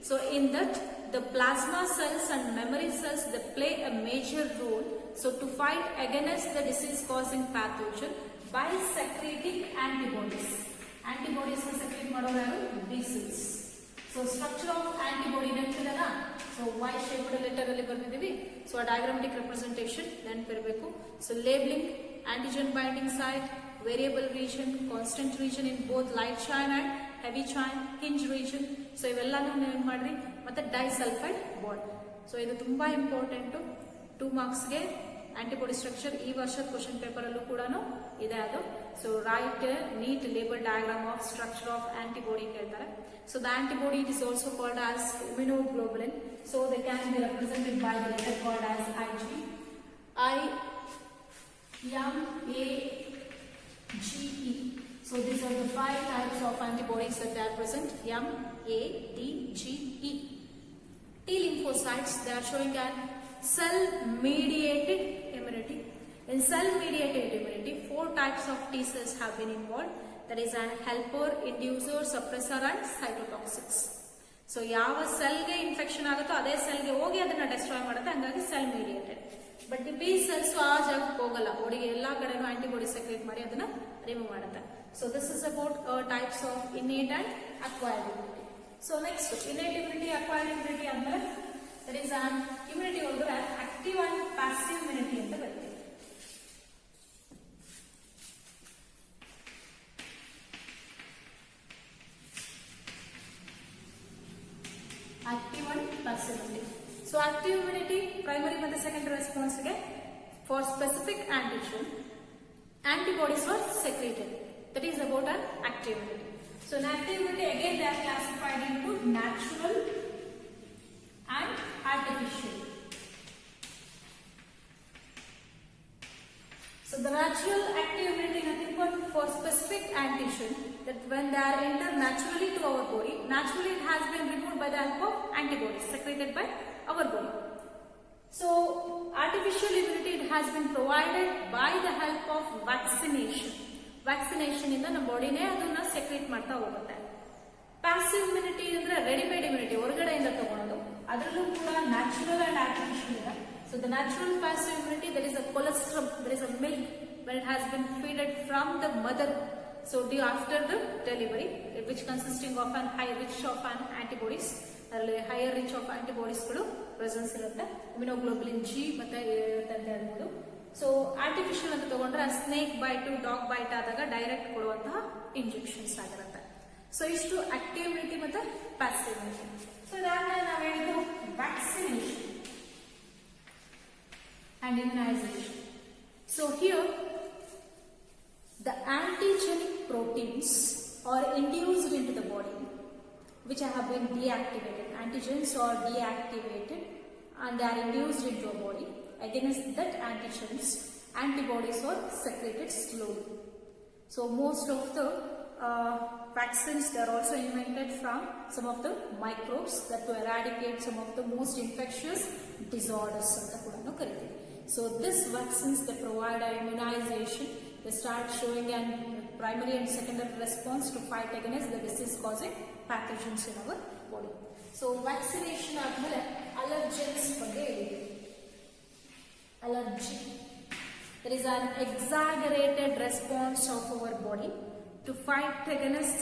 So in that, the plasma cells and memory cells, they play a major role. So to fight against the disease causing pathogen by secreting antibodies. Antibodies are secrete ಮಾಡೋರು B cells. So structure of antibody ನೆನಪಿದೆನಾ? So Y shaped letter ಅಲ್ಲಿ ಬರ್ತಿದೀವಿ. So a diagrammatic representation ನೆನಪಿರಬೇಕು. So labeling, antigen binding site, variable region, constant region in both light chain and heavy chain, hinge region. So ಇವೆಲ್ಲನೂ ನೆನಪು ಮಾಡ್ರಿ. ಮತ್ತೆ disulphide bond. So ಇದು ತುಂಬಾ important. 2 marks ಗೆ antibody structure ಈ ವರ್ಷದ ಕ್ವಶನ್ ಪೇಪರ್ ಅಲ್ಲೂ ಕೂಡ ಇದೆ ಅದು. So write neat label diagram of structure of antibody ಕೇಳ್ತಾರೆ. So the antibody it is also called as immunoglobulin. So they can be represented by the letter called as Ig. IMAGE. So these are the 5 types of antibodies that they are present. MADGE. T lymphocytes, they are showing an cell-mediated immunity. In cell-mediated immunity, 4 types of T cells have been involved. That is an helper, inducer, suppressor and cytotoxics. So ಯಾವ ಸೆಲ್ಗೆ infection ಆಗುತ್ತೋ ಅದೇ ಸೆಲ್ಗೆ ಹೋಗಿ ಅದನ್ನ destroy ಮಾಡುತ್ತೆ, ಹಂಗಾಗಿ cell mediated. But ಈ B cells ಆ ಜಾಗಕ್ಕೆ ಹೋಗಲ್ಲ, ಬಾಡಿಗೆ ಎಲ್ಲಾ ಕಡೆನೂ ಆಂಟಿಬಾಡಿ ಸೆಕ್ರೇಟ್ ಮಾಡಿ ಅದನ್ನ ರಿಮೂವ್ ಮಾಡುತ್ತೆ. So this is about types of innate and acquired immunity. So next innate immunity, acquired immunity ಆದ್ಮೇಲೆ ದರ್ ಇಸ್ ಆನ್ ಇಮ್ಯುನಿಟಿ ಒಳಗಡೆ ಆಕ್ಟಿವ್ ಅಂಡ್ ಪ್ಯಾಸಿವ್ ಇಮ್ಯುನಿಟಿ ಅಂತ ಬರುತ್ತೆ. Active and passive immunity. So active immunity primary ಮತ್ತು secondary ರೆಸ್ಪಾನ್ಸ್ಗೆ for specific antigen antibodies are secreted. That is about an active immunity. So in active immunity again they are classified into natural and artificial. So the natural active immunity nothing but for specific antigen that when they are entered naturally to our body, naturally it has been removed by the help of antibodies secreted by our body. So artificial immunity it has been provided by the help of vaccination. Vaccination ಇಂದ ನಮ್ಮ ಬಾಡಿನೇ ಅದನ್ನ secret ಮಾಡ್ತಾ ಹೋಗುತ್ತೆ. Passive immunity ಅಂದ್ರೆ readymade immunity, ಹೊರಗಡೆಯಿಂದ ತಗೊಳ್ಳೋದು. ಅದರಲ್ಲೂ ಕೂಡ ನ್ಯಾಚುರಲ್ ಅಂಡ್ ಆರ್ಟಿಫಿಷಿಯಲ್ ಇದೆ. So the natural passive immunity that is a colostrum, that is a milk when it has been fed from the mother. So after the delivery, which consisting of an high rich of an antibodies, ಅದರಲ್ಲಿ higher rich of antibodies ಗಳು presence ಇರುತ್ತೆ. ಇಮ್ಯುನೋಗ್ಲೋಬುಲಿನ್ G ಮತ್ತೆ ಇರುತ್ತೆ ಅಂತ ಹೇಳ್ಬೋದು. So artificial ಅಂತ ತಗೊಂಡ್ರೆ snake byte, dog byte ಆದಾಗ ಡೈರೆಕ್ಟ್ ಕೊಡುವಂತಹ ಇಂಜೆಕ್ಷನ್ಸ್ ಆಗಿರುತ್ತೆ. ಸೊ ಇಷ್ಟು ಆಕ್ಟಿವ್ ಇಮ್ಯುನಿಟಿ ಮತ್ತೆ ಪ್ಯಾಸಿವ್ ಇಮ್ಯುನಿಟಿ. ಸೊ ಇದಾದ್ಮೇಲೆ ನಾವು ಹೇಳಿದ್ದು vaccination and immunisation. So here the antigenic proteins are induced into the body which have been deactivated. Antigens are deactivated and they are induced into a body. Against that antigens, antibodies are secreted slowly. So most of the vaccines they are also invented from some of the microbes that to eradicate some of the most infectious disorders anta kuda kariತೀವಿ. So this vaccines they provide immunization. They start showing a primary and secondary response to fight against the disease causing pathogens in our body. So vaccination ಆದ್ಮೇಲೆ allergens ಬಗ್ಗೆ ಹೇಳಿದ್ವಿ. Allergy, there is an exaggerated response of our body to fight against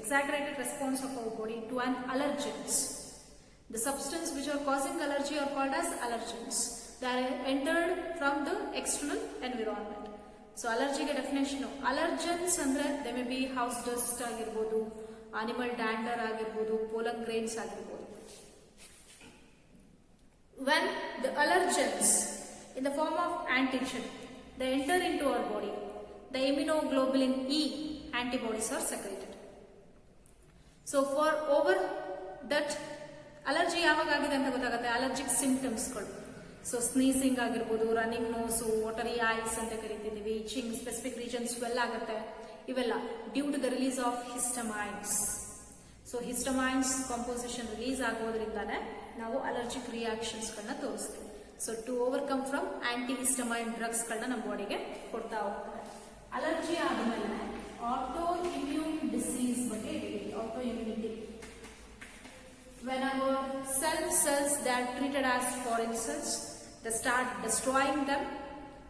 exaggerated response of our body to an allergens. The substance which are causing allergy are called as allergens. They are entered from the external environment. So ಅಲರ್ಜಿಗೆ definition, allergens ಅಂದ್ರೆ they may be house dust ಆಗಿರ್ಬೋದು, animal dander ಆಗಿರ್ಬೋದು, pollen grains ಆಗಿರ್ಬೋದು. When the allergens in the form of antigen they enter into our body, the immunoglobulin E antibodies are secreted. So for over that allergy ಯಾವಾಗ ಆಗಿದೆ ಅಂತ ಗೊತ್ತಾಗುತ್ತೆ, allergic ಸಿಂಪ್ಟಮ್ಸ್ಗಳು. So sneezing ಆಗಿರ್ಬೋದು, running nose, watery eyes ಅಂತ ಕರಿತಿದ್ದೀವಿ, itching, specific region swell ಆಗುತ್ತೆ, ಇವೆಲ್ಲ due to the release of histamines. So histamines composition release ಆಗೋದ್ರಿಂದಾನೆ ನಾವು ಅಲರ್ಜಿಕ್ ರಿಯಾಕ್ಷನ್ಸ್ ಗಳನ್ನ ತೋರಿಸ್ತೀವಿ. So to overcome from antihistamine drugs ಗಳನ್ನ ನಮ್ಮ ಬಾಡಿಗೆ ಕೊಡ್ತಾ ಹೋಗ್ತಾರೆ. ಅಲರ್ಜಿ ಆದ್ಮೇಲೆ ಆಟೋ ಇಮ್ಯೂನ್ ಡಿಸೀಸ್ ಬಗ್ಗೆ ಹೇಳಿ. Auto immunity, when our cells they are treated as foreign cells, they start destroying them.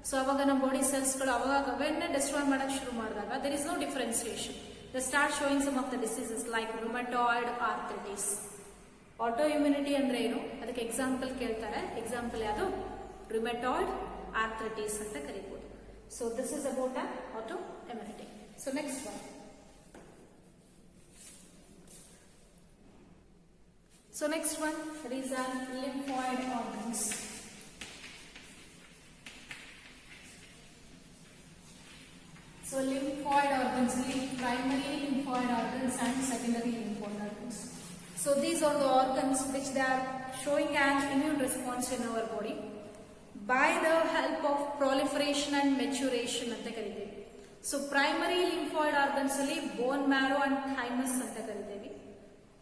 So avaga ನಮ್ಮ ಬಾಡಿ ಸೆಲ್ಸ್ ಗಳು ಅವಾಗ ಅವನ್ನೇ ಡಿಸ್ಟ್ರಾಯ್ ಮಾಡಕ್ಕೆ ಶುರು ಮಾಡಿದಾಗ there is no differentiation. They start showing some of the diseases like rheumatoid arthritis. Auto immunity ಅಂದ್ರೆ ಏನು, ಅದಕ್ಕೆ ಎಕ್ಸಾಂಪಲ್ ಕೇಳ್ತಾರೆ. ಎಕ್ಸಾಂಪಲ್ ಯಾವುದು, rheumatoid arthritis ಅಂತ ಕರೀಬಹುದು. So this is about an auto immunity. So next one. So next one, these are lymphoid organs. So lymphoid organs, primary lymphoid organs and secondary lymphoid organs. So these are the organs which they are showing an immune response in our body by the help of proliferation and maturation anta kariteve. So primary lymphoid organs alli bone marrow and thymus anta kariteve.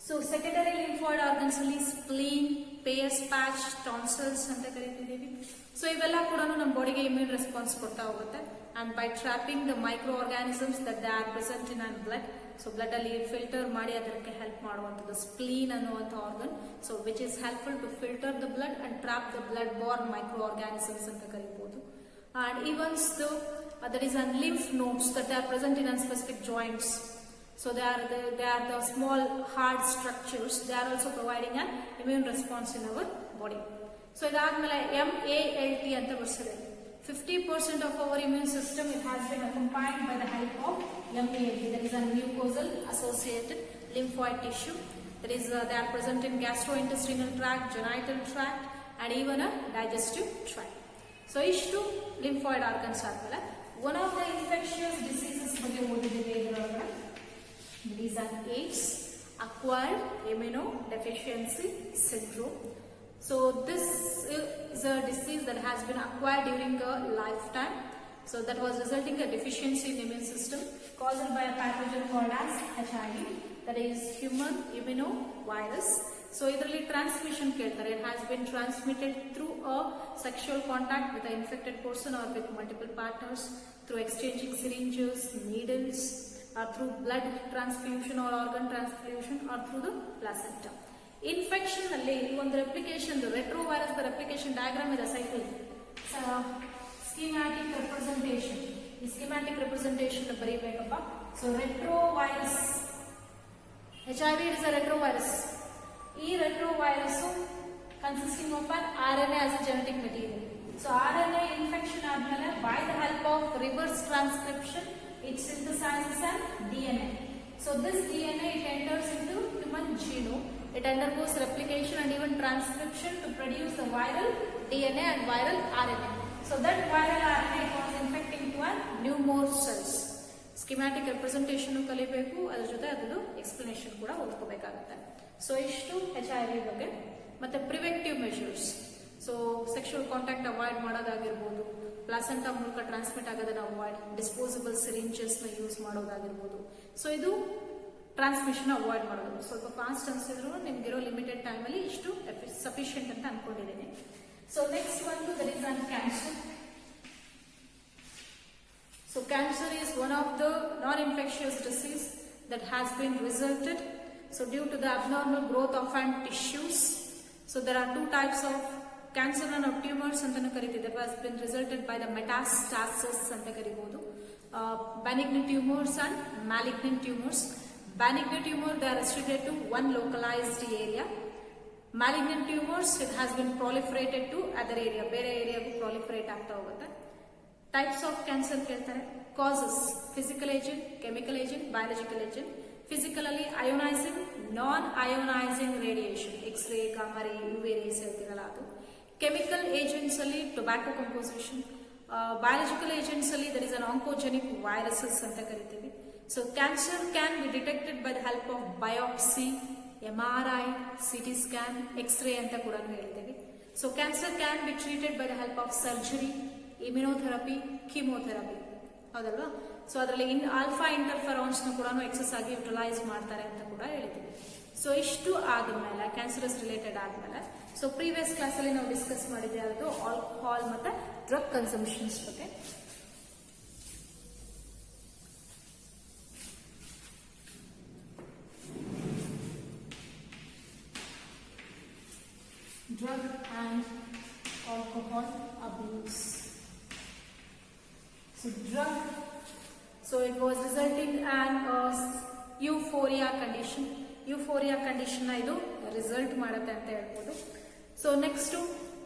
So secondary lymphoid organs ಅಲ್ಲಿ spleen, payers patch, ಟಾನ್ಸಲ್ಸ್ ಅಂತ ಕರಿತಿದ್ದೀವಿ. So ಇವೆಲ್ಲ ಕೂಡ ನಮ್ಮ ಬಾಡಿಗೆ immune response ಕೊಡ್ತಾ ಹೋಗುತ್ತೆ. And by trapping the microorganisms that they are present in and blood, so blood ಅಲ್ಲಿ ಫಿಲ್ಟರ್ ಮಾಡಿ ಅದಕ್ಕೆ ಹೆಲ್ಪ್ ಮಾಡುವಂಥದ್ದು ಸ್ಪ್ಲೀನ್ ಅನ್ನುವಂಥ organ. So which is helpful to filter the blood and trap the blood borne microorganisms ಅಂತ ಕರಿಬಹುದು. And evens that is an lymph nodes that are present in an specific joints. So they are the small hard structures. They are also providing an immune response in our body. So ಇದಾದ್ಮೇಲೆ MALT ಅಂತ ಬರ್ತದೆ. 50% of our immune system it has been accompanied by the help of MALT. That is a mucosal associated lymphoid tissue. That is they are present in gastrointestinal tract, genital tract, and even a digestive tract. So ishtu lymphoid organs ಆದ್ಮೇಲೆ one of the infectious diseases ಬಗ್ಗೆ ಓದಿದ್ದೀವಿ ಇದರೊಳಗಡೆ. It is an AIDS, acquired immunodeficiency syndrome. So this is a disease that has been acquired during a lifetime. So that was resulting in a deficiency in the immune system caused by a pathogen called as HIV, that is human immunovirus. So ಇದರಲ್ಲಿ transmission ಕೇಳ್ತಾರೆ. It has been transmitted through a sexual contact with an infected person or with multiple partners, through exchanging syringes, needles, or through blood transfusion or organ transfusion, or through the placenta. Infection ಅಲ್ಲಿ ಒಂದು replication retrovirus the replication diagram ಇದೆ cycle schematic representation. ಈ schematic representation ಬರೀಬೇಕಪ್ಪ. So retrovirus HIV is a retrovirus. ಈ retrovirus consisting of an RNA as a genetic material. So RNA infection ಆದ್ಮೇಲೆ by the help of reverse transcription it synthesizes an DNA. So this DNA it enters into human genome. It undergoes replication and even transcription to produce the viral DNA and viral RNA. So that viral RNA was infecting to a pneumonia cells. Schematic representation ಕಲಿಬೇಕು, ಅದರ ಜೊತೆ ಅದನ್ನು explanation ಕೂಡ ಓದ್ಕೋಬೇಕಾಗುತ್ತೆ. So ಇಷ್ಟು HIV ಬಗ್ಗೆ. ಮತ್ತೆ preventive measures. So sexual contact avoid ಮಾಡೋದಾಗಿರ್ಬೋದು, placenta ಮೂಲಕ ಟ್ರಾನ್ಸ್ಮಿಟ್ ಆಗೋದನ್ನ ಅವಾಯ್ಡ್, ಡಿಸ್ಪೋಸಬಲ್ ಸಿರಿಂಜಸ್ ನ ಯೂಸ್ ಮಾಡೋದಾಗಿರ್ಬೋದು. ಸೊ ಇದು ಟ್ರಾನ್ಸ್ಮಿಷನ್ ಅವಾಯ್ಡ್ ಮಾಡೋದು. ಸ್ವಲ್ಪ ಫಾಸ್ಟ್ ಅನ್ಸಿದ್ರು ನಿಮ್ಗಿರೋ ಲಿಮಿಟೆಡ್ ಟೈಮ್ ಅಲ್ಲಿ ಇಷ್ಟು ಸಫಿಶಿಯಂಟ್ ಅಂತ ಅನ್ಕೊಂಡಿದ್ದೀನಿ. ಸೊ ನೆಕ್ಸ್ಟ್ ಒಂದು that is on cancer. So cancer is one of the non-infectious disease that has been resulted. So due to the abnormal growth of an tissues. So there are two types of cancer and tumors ಅಂತಾನು ಕರೀತೀವಿ. That has been resulted by the metastasis ಅಂತ ಕರೀಬಹುದು. Benign tumors and malignant tumors. Benign tumor they are restricted to one localized area. Malignant tumors it has been proliferated to other area. ಬೇರೆ ಏರಿಯಾಗೂ proliferate ಆಗ್ತಾ ಹೋಗುತ್ತೆ. Types of cancer ಕೇಳ್ತಾರೆ. Causes physical agent, chemical agent, biological agent. Physically ionizing, non-ionizing radiation, X-ray, gamma ray, UV rays ಹೇಳ್ತೀರಲ್ಲ ಅದು. Chemical agents ಅಲ್ಲಿ tobacco composition. Biological agents ಅಲ್ಲಿ there is an oncogenic viruses ಅಂತ ಕರಿತೀವಿ. So cancer can be detected by the help of biopsy, MRI, CT scan, X-ray ಅಂತ ಕೂಡ ಹೇಳ್ತೀವಿ. So cancer can be treated by the help of surgery, immunotherapy, chemotherapy. ಹೌದಲ್ವಾ? So ಅದರಲ್ಲಿ alpha ಇಂಟರ್ಫೆರಾನ್ಸ್ ಕೂಡ excess ಆಗಿ utilise ಮಾಡ್ತಾರೆ ಅಂತ ಕೂಡ ಹೇಳ್ತೀವಿ. ಸೊ ಇಷ್ಟು ಆದ್ಮೇಲೆ ಕ್ಯಾನ್ಸರಸ್ ರಿಲೇಟೆಡ್ ಆದ್ಮೇಲೆ ಸೊ ಪ್ರೀವಿಯಸ್ ಕ್ಲಾಸ್ ಅಲ್ಲಿ ನಾವು ಡಿಸ್ಕಸ್ ಮಾಡಿದ್ವಿ ಅದು ಆಲ್ಕೋಹಾಲ್ ಮತ್ತೆ ಡ್ರಗ್ ಕನ್ಸಂಪ್ಷನ್ಸ್ ಬಗ್ಗೆ. Drug and alcohol abuse. So drug, so it was resulting in a euphoria condition. Euphoria condition ಇದು result ಮಾಡುತ್ತೆ ಅಂತ ಹೇಳ್ಬೋದು. So next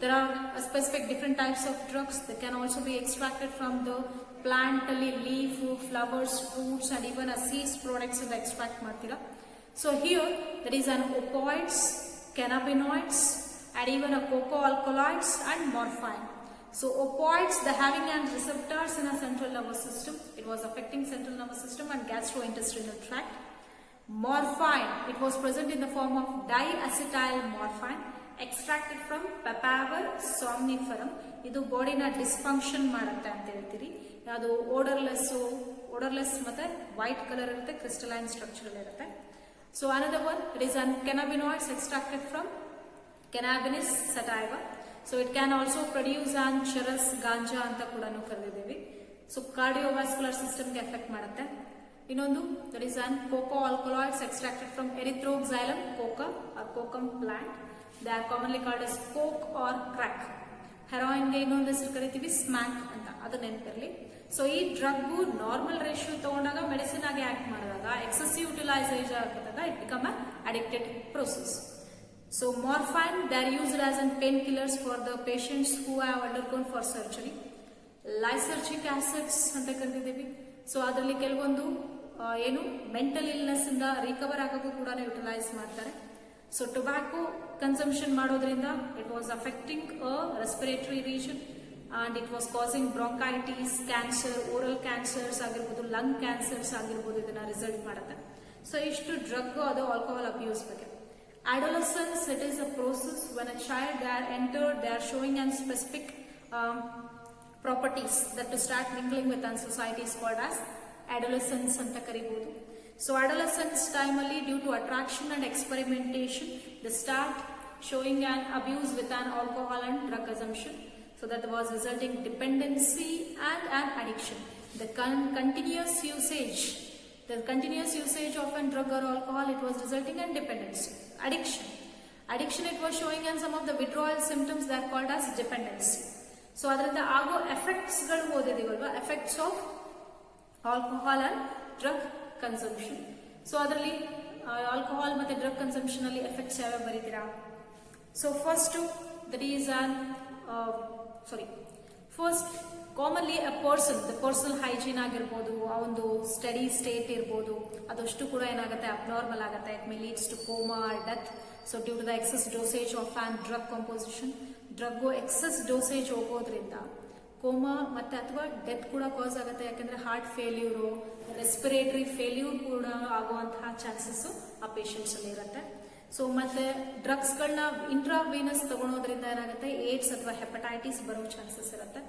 there are specific different types of drugs that can also be extracted from the plant leaf, flowers, fruits and even a seeds products in the extract ಮಾಡ್ತೀರಾ. So here there is an opioids, cannabinoids and even a cocoa alkaloids and morphine. So opioids, the having and receptors in a central nervous system, it was affecting central nervous system and gastrointestinal tract. Morphine, it was present in the form of diacetyl morphine, extracted from Papaver somniferum. ಇದು ಬಾಡಿನ dysfunction ಮಾಡುತ್ತೆ ಅಂತ ಹೇಳ್ತೀರಿ. ಅದು odourless ಮತ್ತೆ white colour ಇರುತ್ತೆ, crystalline structure ಇರುತ್ತೆ. So another one, it is an cannabinoids extracted from Cannabis sativa. So it can also produce an charas ganja ಅಂತ ಕೂಡ ಕರೆದಿದ್ದೀವಿ. ಸೊ ಕಾರ್ಡಿಯೋವಾಸ್ಕ್ಯುಲರ್ ಸಿಸ್ಟಮ್ಗೆ ಎಫೆಕ್ಟ್ ಮಾಡುತ್ತೆ. ಇನ್ನೊಂದು that is an cocoa alkaloids extracted from Erythroxylum coca or cocum plant. They are commonly called as coke or crack. ಹೆರಾಯಿನ್ಗೆ ಇನ್ನೊಂದು ಹೆಸರು ಕರಿತೀವಿ smack ಅಂತ, ಅದು ನೆನಪಿರಲಿ. ಸೊ ಈ ಡ್ರಗ್ ನಾರ್ಮಲ್ ರೇಷಿಯೋ ತಗೊಂಡಾಗ ಮೆಡಿಸಿನ್ ಆಗಿ ಆಕ್ಟ್ ಮಾಡಿದಾಗ ಎಕ್ಸೆಸಿವ್ ಯುಟಿಲೈಸೇಷನ್ ಆಗಿದಾಗ it become a addicted process. So morphine they are used as an pain killers for the patients who have undergone for surgery. Lysergic acids ಅಂತ ಕರಿತಿದ್ದೀವಿ. So ಅದರಲ್ಲಿ ಕೆಲವೊಂದು ಏನು mental illness ಇಂದ recover ಆಗೋಕ್ಕೂ ಕೂಡ ಯುಟಿಲೈಸ್ ಮಾಡ್ತಾರೆ. ಸೊ ಟೊಬ್ಯಾಕೋ ಕನ್ಸಂಪ್ಷನ್ ಮಾಡೋದ್ರಿಂದ it was affecting a respiratory region and it was causing bronchitis, cancer, oral cancers ಆಗಿರ್ಬೋದು, ಲಂಗ್ ಕ್ಯಾನ್ಸರ್ಸ್ ಆಗಿರ್ಬೋದು, ಇದನ್ನ ರಿಸಲ್ಟ್ ಮಾಡುತ್ತೆ. ಸೊ ಇಷ್ಟು ಡ್ರಗ್ ಅದು ಆಲ್ಕೋಹಾಲ್ ಅಬ್ಯೂಸ್ ಬಗ್ಗೆ. Adolescence, it is a process when a child they are entered, they are showing an specific properties that to start mingling with and society is called as adolescence anta karibodu. So adolescence time alli due to attraction and experimentation they start showing an abuse with an alcohol and drug consumption. So that was resulting dependency and an addiction. The continuous usage of a drug or alcohol, it was resulting in dependency. Addiction it was showing in some of the withdrawal symptoms that are called as dependency. So ಅದರಿಂದ ಆಗೋ effects ಗಳು ಓದಿದೀವಲ್ವಾ, effects of alcohol and drug consumption. So ಅದರಲ್ಲಿ alcohol ಮತ್ತೆ drug consumption ಅಲ್ಲಿ effects ಯಾವ್ಯಾವ ಬರೀತೀರಾ? So first that is first commonly a person, the personal hygiene ಆಗಿರ್ಬೋದು, ಆ ಒಂದು ಸ್ಟಡಿ ಸ್ಟೇಟ್ ಇರ್ಬೋದು, ಅದಷ್ಟು ಕೂಡ ಏನಾಗುತ್ತೆ ಅಬ್ನಾರ್ಮಲ್ ಆಗುತ್ತೆ. It may leads to coma or death. So due to the excess dosage of an drug composition, drug excess dosage ಹೋಗೋದ್ರಿಂದ coma ಮತ್ತೆ ಅಥವಾ ಡೆತ್ ಕೂಡ ಕಾಸ್ ಆಗುತ್ತೆ. ಯಾಕಂದ್ರೆ ಹಾರ್ಟ್ ಫೇಲ್ಯೂರು, ರೆಸ್ಪಿರೇಟರಿ ಫೇಲ್ಯೂರ್ ಕೂಡ ಆಗುವಂತಹ ಚಾನ್ಸಸ್ ಆ ಪೇಷಂಟ್ಸ್ ಅಲ್ಲಿ ಇರುತ್ತೆ. ಸೊ ಮತ್ತೆ ಡ್ರಗ್ಸ್ ಗಳನ್ನ ಇಂಟ್ರಾವೀನಸ್ ತಗೊಳೋದ್ರಿಂದ ಏನಾಗುತ್ತೆ ಏಡ್ಸ್ ಅಥವಾ ಹೆಪಟೈಟಿಸ್ ಬರೋ ಚಾನ್ಸಸ್ ಇರುತ್ತೆ.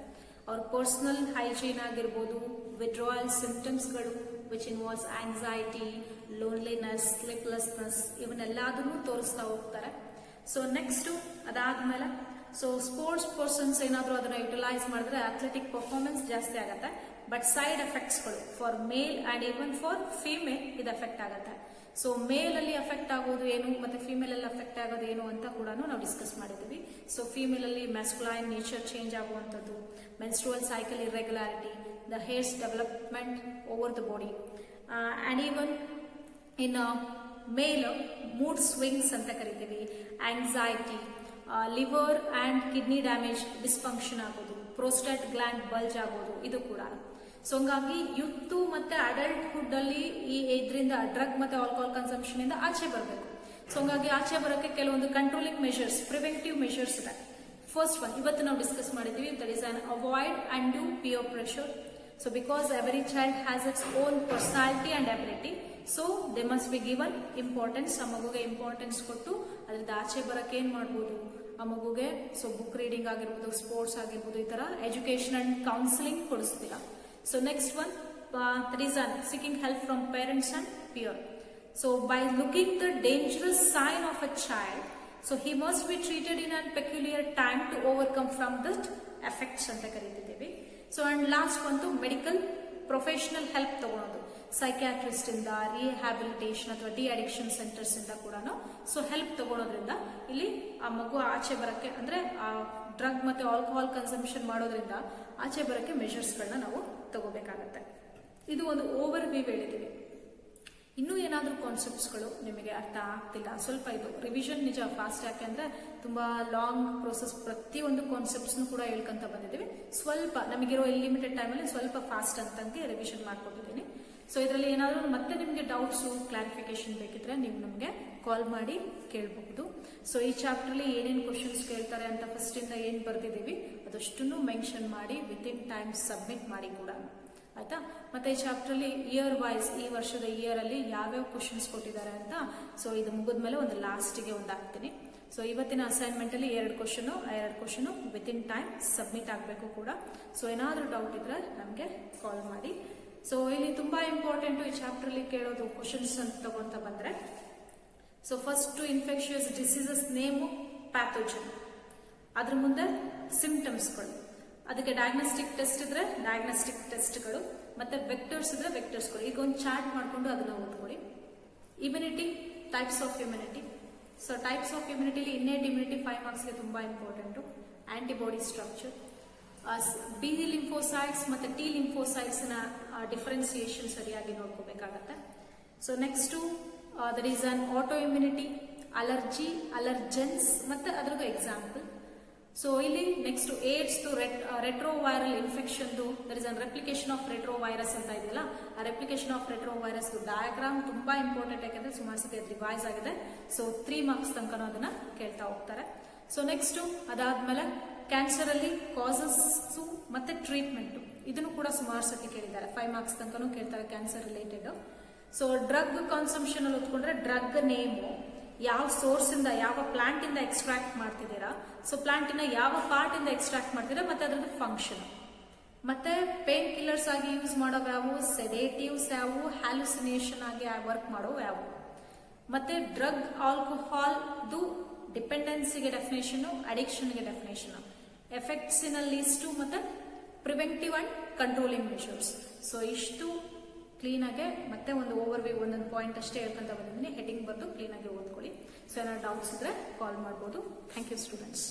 ಅವ್ರ ಪರ್ಸನಲ್ ಹೈಜೀನ್ ಆಗಿರ್ಬೋದು, ವಿಡ್ರಾವಲ್ ಸಿಂಪ್ಟಮ್ಸ್ ಗಳು which involves anxiety, loneliness, sleeplessness, ಇವನ್ನೆಲ್ಲದನ್ನು ತೋರಿಸ್ತಾ ಹೋಗ್ತಾರೆ. ಸೊ ನೆಕ್ಸ್ಟ್ ಅದಾದ್ಮೇಲೆ ಸೊ ಸ್ಪೋರ್ಟ್ಸ್ ಪರ್ಸನ್ಸ್ ಏನಾದ್ರು ಅದನ್ನ ಯುಟಿಲೈಸ್ ಮಾಡಿದ್ರೆ ಅಥ್ಲೆಟಿಕ್ ಪರ್ಫಾರ್ಮೆನ್ಸ್ ಜಾಸ್ತಿ ಆಗುತ್ತೆ. ಬಟ್ ಸೈಡ್ ಎಫೆಕ್ಟ್ಸ್ ಗಳು for male and even for female ಇದು ಎಫೆಕ್ಟ್ ಆಗುತ್ತೆ. ಸೊ ಮೇಲ್ ಅಲ್ಲಿ ಎಫೆಕ್ಟ್ ಆಗೋದು ಏನು ಮತ್ತೆ ಫಿಮೇಲ್ ಅಲ್ಲಿ ಎಫೆಕ್ಟ್ ಆಗೋದು ಏನು ಅಂತ ಕೂಡ ನಾವು ಡಿಸ್ಕಸ್ ಮಾಡಿದ್ವಿ. ಸೊ ಫಿಮೇಲ್ ಅಲ್ಲಿ ಮ್ಯಾಸ್ಕುಲೈನ್ ನೇಚರ್ ಚೇಂಜ್ ಆಗುವಂಥದ್ದು, menstrual cycle irregularity, the hairs development over the body, and even in male mood swings ಅಂತ ಕರಿತೀವಿ, anxiety, liver and kidney damage dysfunction ಆಗೋದು, ಪ್ರೋಸ್ಟೇಟ್ ಗ್ಲ್ಯಾಂಡ್ ಬಲ್ಜ್ ಆಗೋದು, ಇದು ಕೂಡ. ಸೊ ಹಂಗಾಗಿ ಯೂತ್ ಮತ್ತೆ ಅಡಲ್ಟ್ಹುಡ್ ಅಲ್ಲಿ ಇದರಿಂದ ಡ್ರಗ್ ಮತ್ತೆ ಆಲ್ಕೋಹಾಲ್ ಕನ್ಸಂಪ್ಷನ್ ಇಂದ ಆಚೆ ಬರಬೇಕು. ಸೊ ಹಂಗಾಗಿ ಆಚೆ ಬರೋಕ್ಕೆ ಕೆಲವೊಂದು ಕಂಟ್ರೋಲಿಂಗ್ ಮೆಷರ್ಸ್, ಪ್ರಿವೆಂಟಿವ್ ಮೆಷರ್ಸ್ ಇದೆ. ಫಸ್ಟ್ ಒನ್ ಇವತ್ತು ನಾವು ಡಿಸ್ಕಸ್ ಮಾಡಿದೀವಿ, that is an avoid undue peer pressure. So because every child has its own personality and ability, so they must be given importance. ಆ ಮಗುಗೆ ಇಂಪಾರ್ಟೆನ್ಸ್ ಕೊಟ್ಟು ಅದರಿಂದ ಆಚೆ ಬರಕ್ಕೆ ಏನ್ ಮಾಡ್ಬೋದು ಆ ಮಗುಗೆ. ಸೊ ಬುಕ್ ರೀಡಿಂಗ್ ಆಗಿರ್ಬೋದು, ಸ್ಪೋರ್ಟ್ಸ್ ಆಗಿರ್ಬೋದು, ಈ ತರ ಎಜುಕೇಶನ್ ಅಂಡ್ ಕೌನ್ಸಿಲಿಂಗ್ ಕೊಡಿಸ್ತೀರಾ. So next one, that is seeking help from parents and peer. So by looking the dangerous sign of a child, so he must be treated in a peculiar time to overcome from the effects anta karitidevi. So and last one to medical professional help ತಗೊಳ್ಳೋದು, psychiatrist ಇಂದ, rehabilitation ಅಥವಾ de addiction centres ಇಂದ ಕೂಡ so help ತಗೊಳ್ಳೋದ್ರಿಂದ ಇಲ್ಲಿ ಆ ಮಗು ಆಚೆ ಬರಕ್ಕೆ ಅಂದ್ರೆ ಆ ಡ್ರಗ್ ಮತ್ತೆ ಆಲ್ಕೋಹಾಲ್ ಕನ್ಸಂಪ್ಷನ್ ಮಾಡೋದ್ರಿಂದ ಆಚೆ ಬರಕ್ಕೆ ಮೆಷರ್ಸ್ ಗಳನ್ನ ನಾವು ತಗೋಬೇಕಾಗತ್ತೆ. ಇದು ಒಂದು ಓವರ್ ವ್ಯೂ ಹೇಳಿದೀವಿ. ಇನ್ನೂ ಏನಾದ್ರೂ ಕಾನ್ಸೆಪ್ಟ್ಸ್ ಗಳು ನಿಮಗೆ ಅರ್ಥ ಆಗ್ತಿಲ್ಲ, ಸ್ವಲ್ಪ ಇದು ರಿವಿಷನ್ ನಿಜ ಫಾಸ್ಟ್, ಯಾಕೆಂದ್ರೆ ತುಂಬಾ ಲಾಂಗ್ ಪ್ರೋಸೆಸ್, ಪ್ರತಿಯೊಂದು ಕಾನ್ಸೆಪ್ಟ್ಸ್ ಕೂಡ ಹೇಳ್ಕೊಂತ ಬಂದಿದ್ದೀವಿ. ಸ್ವಲ್ಪ ನಮಗಿರೋ ಲಿಮಿಟೆಡ್ ಟೈಮಲ್ಲಿ ಸ್ವಲ್ಪ ಫಾಸ್ಟ್ ಅಂತಂಗೆ ರಿವಿಷನ್ ಮಾಡ್ಕೊಟ್ಟಿದ್ದೀನಿ. ಸೊ ಇದರಲ್ಲಿ ಏನಾದರೂ ಮತ್ತೆ ನಿಮಗೆ ಡೌಟ್ಸು ಕ್ಲಾರಿಫಿಕೇಶನ್ ಬೇಕಿದ್ರೆ ನೀವು ನಮಗೆ ಕಾಲ್ ಮಾಡಿ ಕೇಳಬಹುದು. ಸೊ ಈ ಚಾಪ್ಟರ್ಲಿ ಏನೇನು ಕ್ವಶನ್ಸ್ ಕೇಳ್ತಾರೆ ಅಂತ ಫಸ್ಟ್ ಇಂದ ಏನ್ ಬರ್ತಿದೀವಿ ಅದಷ್ಟನ್ನು ಮೆನ್ಷನ್ ಮಾಡಿ ವಿತಿನ್ ಟೈಮ್ ಸಬ್ಮಿಟ್ ಮಾಡಿ ಕೂಡ, ಆಯ್ತಾ. ಮತ್ತೆ ಈ ಚಾಪ್ಟರ್ಲಿ ಇಯರ್ ವೈಸ್ ಈ ವರ್ಷದ ಇಯರ್ ಅಲ್ಲಿ ಯಾವ್ಯಾವ ಕ್ವಶನ್ಸ್ ಕೊಟ್ಟಿದ್ದಾರೆ ಅಂತ ಸೊ ಇದು ಮುಗಿದ್ಮೇಲೆ ಒಂದು ಲಾಸ್ಟ್ಗೆ ಒಂದು ಹಾಕ್ತೀನಿ. ಸೊ ಇವತ್ತಿನ ಅಸೈನ್ಮೆಂಟ್ ಅಲ್ಲಿ ಎರಡು ಕ್ವಶನ್ ವಿತಿನ್ ಟೈಮ್ ಸಬ್ಮಿಟ್ ಆಗಬೇಕು ಕೂಡ. ಸೊ ಏನಾದ್ರೂ ಡೌಟ್ ಇದ್ರೆ ನಮಗೆ ಕಾಲ್ ಮಾಡಿ. ಸೊ ಇಲ್ಲಿ ತುಂಬಾ ಇಂಪಾರ್ಟೆಂಟ್ ಈ ಚಾಪ್ಟರ್ ಅಲ್ಲಿ ಕೇಳೋದು ಕ್ವಶನ್ಸ್ ಅಂತ ತಗೊಂತ ಬಂದ್ರೆ, so first infectious diseases name, pathogen, ಅದ್ರ ಮುಂದೆ ಸಿಂಪ್ಟಮ್ಸ್ಗಳು, ಅದಕ್ಕೆ ಡಯಾಗ್ನೋಸ್ಟಿಕ್ ಟೆಸ್ಟ್ ಇದ್ರೆ ಡಯಾಗ್ನೋಸ್ಟಿಕ್ ಟೆಸ್ಟ್ಗಳು, ಮತ್ತೆ ವೆಕ್ಟರ್ಸ್ ಇದ್ರೆ ವೆಕ್ಟರ್ಸ್ಗಳು. ಈಗ ಒಂದು ಚಾರ್ಟ್ ಮಾಡ್ಕೊಂಡು ಅದನ್ನ ಓದ್ಕೊಳ್ಳಿ. Immunity, types of immunity. So types of ಇಮ್ಯುನಿಟಿಲಿ ಇನ್ನೇಟ್ ಇಮ್ಯುನಿಟಿ 5 ಮಾರ್ಕ್ಸ್ಗೆ ತುಂಬಾ important. Antibody structure, B lymphocytes ಮತ್ತೆ ಟಿ ಲಿಂಫೋಸೈಟ್ಸ್ ನ ಡಿಫರೆನ್ಸಿಯೇಷನ್ ಸರಿಯಾಗಿ ನೋಡ್ಕೋಬೇಕಾಗತ್ತೆ. So next that is an autoimmunity, allergy, allergens ಮತ್ತೆ ಅದರದ್ದು ಎಕ್ಸಾಂಪಲ್. ಸೊ ಇಲ್ಲಿ next AIDS retroviral infection there is an replication of retrovirus ಅಂತ ಇದೆಯಲ್ಲ, ಆ ರೆಪ್ಲಿಕೇಶನ್ ಆಫ್ ರೆಟ್ರೋವೈರಸ್ ಡಯಾಗ್ರಾಮ್ ತುಂಬಾ ಇಂಪಾರ್ಟೆಂಟ್, ಯಾಕಂದ್ರೆ ಸುಮಾರು ಸತಿ ಅದು ರಿವೈಸ್ ಆಗಿದೆ. ಸೊ 3 ಮಾರ್ಕ್ಸ್ ತನಕ ಅದನ್ನ ಕೇಳ್ತಾ ಹೋಗ್ತಾರೆ. ಸೊ ನೆಕ್ಸ್ಟ್ ಅದಾದ್ಮೇಲೆ ಕ್ಯಾನ್ಸರ್ ಅಲ್ಲಿ ಕಾಸಸ್ ಮತ್ತೆ ಟ್ರೀಟ್ಮೆಂಟ್, ಇದನ್ನು ಕೂಡ ಸುಮಾರು ಸತಿ ಕೇಳಿದ್ದಾರೆ. 5 ಮಾರ್ಕ್ಸ್ ತನಕ ಕೇಳ್ತಾರೆ cancer related. So drug consumption ಅಲ್ಲಿ ಓದ್ಕೊಂಡ್ರೆ ಡ್ರಗ್ ನೇಮು, ಯಾವ ಸೋರ್ಸ್ ಇಂದ, ಯಾವ ಪ್ಲಾಂಟ್ ಇಂದ ಎಕ್ಸ್ಟ್ರಾಕ್ಟ್ ಮಾಡ್ತಿದ್ದೀರಾ, ಸೊ ಪ್ಲಾಂಟ್ ಇನ ಯಾವ ಪಾರ್ಟ್ ಇಂದ ಎಕ್ಸ್ಟ್ರಾಕ್ಟ್ ಮಾಡ್ತೀರಾ ಮತ್ತೆ ಅದ್ರದ್ದು ಫಂಕ್ಷನ್, ಮತ್ತೆ ಪೇನ್ ಕಿಲ್ಲರ್ಸ್ ಆಗಿ ಯೂಸ್ ಮಾಡೋ ಯಾವು, ಸೆಡೇಟಿವ್ಸ್ ಯಾವು, ಹ್ಯಾಲುಸಿನೇಷನ್ ಆಗಿ ವರ್ಕ್ ಮಾಡೋ ಯಾವು, ಮತ್ತೆ ಡ್ರಗ್ ಆಲ್ಕೋಹಾಲ್ ಡಿಪೆಂಡೆನ್ಸಿಗೆ ಡೆಫಿನೇಷನ್, ಅಡಿಕ್ಷನ್ಗೆ ಡೆಫಿನೇಷನ್, ಎಫೆಕ್ಟ್ಸ್ ಇನ್ ಲಿಸ್ಟು ಮತ್ತೆ preventive and controlling measures. So ಇಷ್ಟು ಕ್ಲೀನ್ ಆಗಿ ಮತ್ತೆ ಒಂದು ಓವರ್ ವ್ಯೂ ಒಂದೊಂದು ಪಾಯಿಂಟ್ ಅಷ್ಟೇ ಹೇಳ್ಕೊಂತ ಬಂದಿದ್ದೀನಿ. ಹೆಡಿಂಗ್ ಬಂದು ಕ್ಲೀನ್ ಆಗಿ ಓದ್ಕೊಳ್ಳಿ. ಸೊ ಏನಾದ್ರು ಡೌಟ್ಸ್ ಇದ್ರೆ ಕಾಲ್ ಮಾಡ್ಬೋದು. Thank you students.